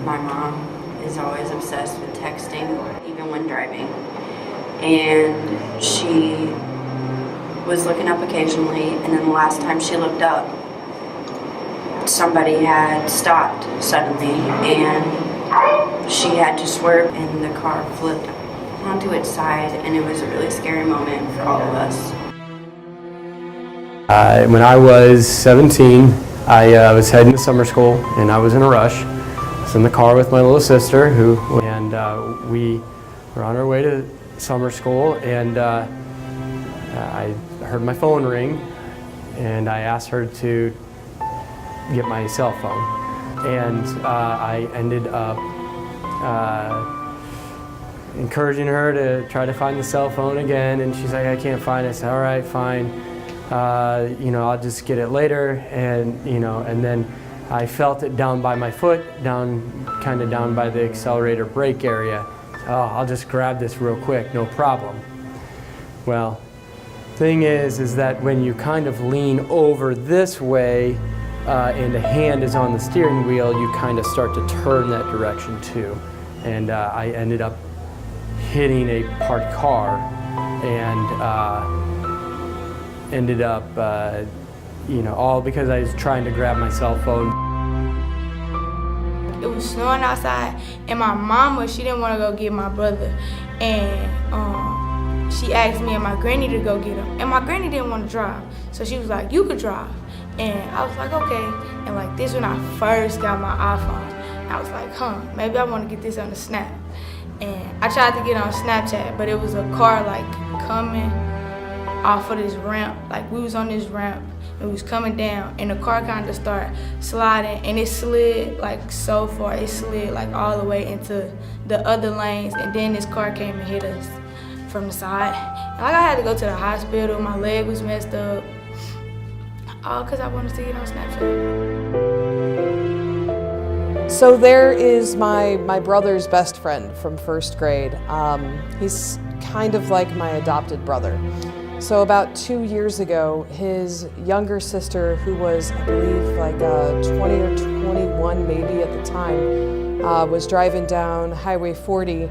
My mom is always obsessed with texting, even when driving. And she was looking up occasionally, and then the last time she looked up, somebody had stopped suddenly, and she had to swerve, and the car flipped onto its side, and it was a really scary moment for all of us. When I was 17, I was heading to summer school, and I was in a rush. I was in the car with my little sister, and we were on our way to summer school, and I heard my phone ring, and I asked her to get my cell phone, and I ended up encouraging her to try to find the cell phone again, and she's like, I can't find it. I said, all right, fine. I'll just get it later, and then I felt it down by my foot, kind of down by the accelerator brake area. Oh, I'll just grab this real quick, no problem. Well, thing is that when you kind of lean over this way and a hand is on the steering wheel, you kind of start to turn that direction too. And I ended up hitting a parked car and ended up, all because I was trying to grab my cell phone. It was snowing outside, and my mama, she didn't want to go get my brother, and she asked me and my granny to go get him, and my granny didn't want to drive, so she was like, you could drive, and I was like, okay, and like this when I first got my iPhone, I was like, maybe I want to get this on the Snap, and I tried to get on Snapchat, but it was a car like coming off of this ramp, like we was on this ramp, it was coming down, and the car kind of started sliding, and it slid like so far, it slid like all the way into the other lanes, and then this car came and hit us from the side. And like I had to go to the hospital, my leg was messed up, all because I wanted to get on Snapchat. So there is my brother's best friend from first grade. He's kind of like my adopted brother. So about 2 years ago, his younger sister, who was, I believe, like 20 or 21 maybe at the time, was driving down Highway 40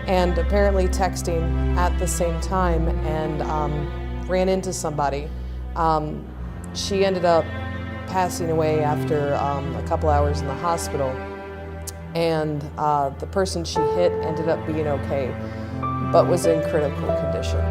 and apparently texting at the same time and ran into somebody. She ended up passing away after a couple hours in the hospital, and the person she hit ended up being okay, but was in critical condition.